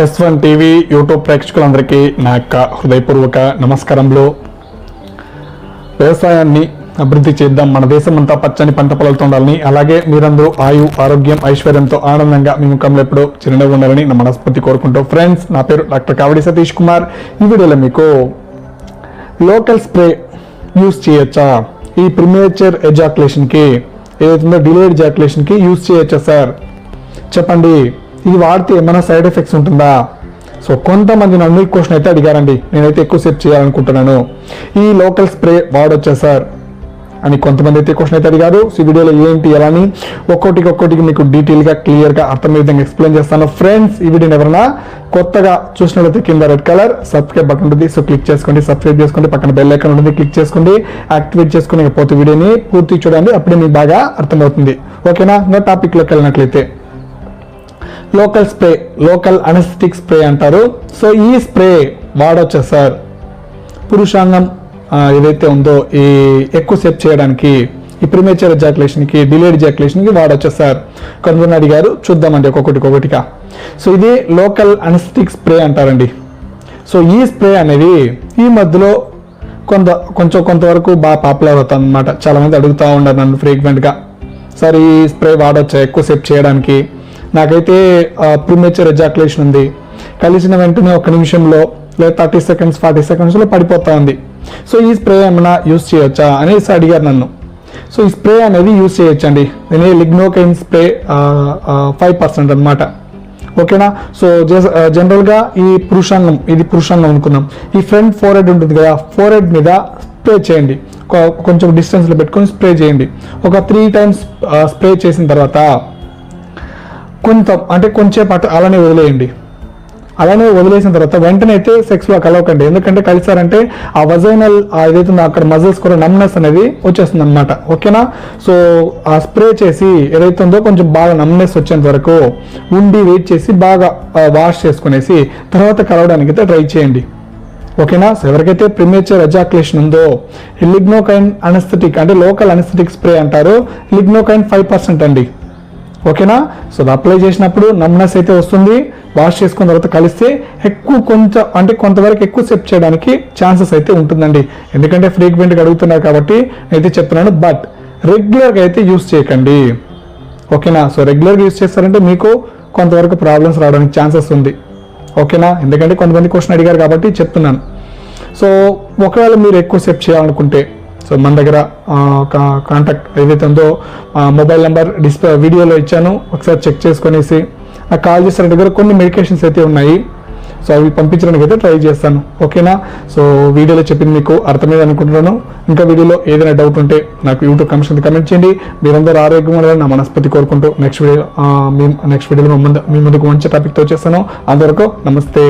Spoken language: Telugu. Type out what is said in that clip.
S1 టీవీ యూట్యూబ్ ప్రేక్షకులందరికీ నా యొక్క హృదయపూర్వక నమస్కారంలో. వ్యవసాయాన్ని అభివృద్ధి చేద్దాం, మన దేశం అంతా పచ్చని పంట పొలాలతో ఉండాలని, అలాగే మీరందరూ ఆరోగ్యం ఐశ్వర్యంతో ఆనందంగా మీ ముఖంలో ఎప్పుడూ చిరునవ్వు ఉండాలని నా మనస్ఫూర్తి కోరుకుంటూ ఫ్రెండ్స్, నా పేరు డాక్టర్ కావడి సతీష్ కుమార్. ఈ వీడియోలో మీకు లోకల్ స్ప్రే యూస్ చేయొచ్చా, ఈ ప్రిమేచర్ ఎజాక్యులేషన్కి ఏదైతుందో డిలేడ్ ఎజాక్యులేషన్కి యూస్ చేయొచ్చా సార్ చెప్పండి, ఇది వాడితే ఏమైనా సైడ్ ఎఫెక్ట్స్ ఉంటుందా? సో కొంతమంది నన్ను ఈ క్వశ్చన్ అయితే అడిగారండి, నేనైతే ఎక్కువసేపు చేయాలనుకుంటున్నాను. ఈ లోకల్ స్ప్రే వాడొచ్చా సార్ అని కొంతమంది అయితే క్వశ్చన్ అయితే అడిగారు. సో ఈ వీడియోలో ఏంటి ఎలా అని ఒక్కొక్కటికి మీకు డీటెయిల్గా క్లియర్గా అర్థమయ్యే విధంగా ఎక్స్ప్లెయిన్ చేస్తాను. ఫ్రెండ్స్, ఈ వీడియోని ఎవరైనా కొత్తగా చూసినట్లయితే కింద రెడ్ కలర్ సబ్స్క్రైబ్ బటన్ ఉంటుంది, సో క్లిక్ చేసుకోండి, సబ్స్క్రైబ్ చేసుకోండి, పక్కన బెల్ ఐకాన్ ఉంటుంది, క్లిక్ చేసుకోండి, యాక్టివేట్ చేసుకుని పోతే వీడియోని పూర్తి చూడండి, అప్పుడే మీకు బాగా అర్థమవుతుంది. ఓకేనా? ఇంకా టాపిక్లోకి వెళ్ళినట్లయితే local spray, local anaesthetic spray అంటారు. సో ఈ స్ప్రే వాడొచ్చా సార్ పురుషాంగం ఏదైతే ఉందో ఈ ఎక్కువసేపు చేయడానికి, ఈ ప్రిమేచర్ ఎజాక్యులేషన్కి డిలేడ్ ఎజాక్యులేషన్కి వాడొచ్చా సార్ కొంతమంది అడిగారు. చూద్దామండి ఒక్కొక్కటిగా. సో ఇది లోకల్ అనెస్థెటిక్ స్ప్రే అంటారండి. సో ఈ స్ప్రే అనేది ఈ మధ్యలో కొంతవరకు బాగా పాపులర్ అవుతుంది అనమాట. చాలామంది అడుగుతూ ఉన్నారు నన్ను ఫ్రీక్వెంట్గా, సార్ ఈ స్ప్రే వాడొచ్చా ఎక్కువసేపు చేయడానికి, నాకైతే ప్రిమేచర్ ఎజాక్యులేషన్ ఉంది, కలిసిన వెంటనే 1 నిమిషంలో లేదా 30 సెకండ్స్ 40 సెకండ్స్లో పడిపోతా ఉంది. సో ఈ స్ప్రే ఏమైనా యూస్ చేయొచ్చా అనేసి అడిగారు నన్ను. సో ఈ స్ప్రే అనేది యూస్ చేయొచ్చండి. నేను లిగ్నోకైన్ స్ప్రే 5% అనమాట. ఓకేనా? సో జనరల్గా ఈ పురుషాంగం అనుకున్నాం, ఈ ఫ్రంట్ ఫోర్హెడ్ ఉంటుంది కదా, ఫోర్హెడ్ మీద స్ప్రే చేయండి, కొంచెం డిస్టెన్స్లో పెట్టుకొని స్ప్రే చేయండి. ఒక 3 టైమ్స్ స్ప్రే చేసిన తర్వాత కొంచెంసేపు అలానే వదిలేయండి. అలానే వదిలేసిన తర్వాత వెంటనే అయితే సెక్స్లో కలవకండి, ఎందుకంటే కలిసారంటే ఆ వజైనల్ ఏదైతే అక్కడ మజిల్స్ కూడా నమ్నెస్ అనేది వచ్చేస్తుంది అనమాట. ఓకేనా? సో ఆ స్ప్రే చేసి ఏదైతే ఉందో కొంచెం బాగా నమ్నెస్ వచ్చేంత వరకు ఉండి వెయిట్ చేసి బాగా వాష్ చేసుకునేసి తర్వాత కలవడానికి అయితే ట్రై చేయండి. ఓకేనా? సో ఎవరికైతే ప్రిమేచర్ ఎజాక్యులేషన్ ఉందో లిగ్నోకైన్ అనెస్థెటిక్ అంటే లోకల్ అనెస్థెటిక్ స్ప్రే అంటారు, లిగ్నోకైన్ 5% అండి. ఓకేనా? సో అది అప్లై చేసినప్పుడు నమ్నెస్ అయితే వస్తుంది, వాష్ చేసుకున్న తర్వాత కలిస్తే కొంతవరకు ఎక్కువ సెప్ చేయడానికి ఛాన్సెస్ అయితే ఉంటుందండి. ఎందుకంటే ఫ్రీక్వెంట్గా అడుగుతున్నారు కాబట్టి నేనైతే చెప్తున్నాను, బట్ రెగ్యులర్గా అయితే యూస్ చేయకండి. ఓకేనా? సో రెగ్యులర్గా యూస్ చేస్తారంటే మీకు కొంతవరకు ప్రాబ్లమ్స్ రావడానికి ఛాన్సెస్ ఉంది. ఓకేనా? ఎందుకంటే కొంతమంది క్వశ్చన్ అడిగారు కాబట్టి చెప్తున్నాను. సో ఒకవేళ మీరు ఎక్కువ సెప్ చేయాలనుకుంటే సో మన దగ్గర ఒక కాంటాక్ట్ ఏదైతే ఉందో మొబైల్ నెంబర్ డిస్ప్లే వీడియోలో ఇచ్చాను, ఒకసారి చెక్ చేసుకునేసి నాకు కాల్ చేసిన దగ్గర కొన్ని మెడికేషన్స్ అయితే ఉన్నాయి. సో అవి పంపించడానికి అయితే ట్రై చేస్తాను. ఓకేనా? సో వీడియోలో చెప్పింది మీకు అర్థమైంది అనుకుంటున్నాను. ఇంకా వీడియోలో ఏదైనా డౌట్ ఉంటే నాకు యూట్యూబ్ కమెంట్ చేయండి. మీరందరూ ఆరోగ్యంగా ఉండాలని నా మనస్ఫూర్తి కోరుకుంటూ నెక్స్ట్ వీడియోలో మీ ముందుకు మంచి టాపిక్తో వచ్చేస్తాను. అంతవరకు నమస్తే.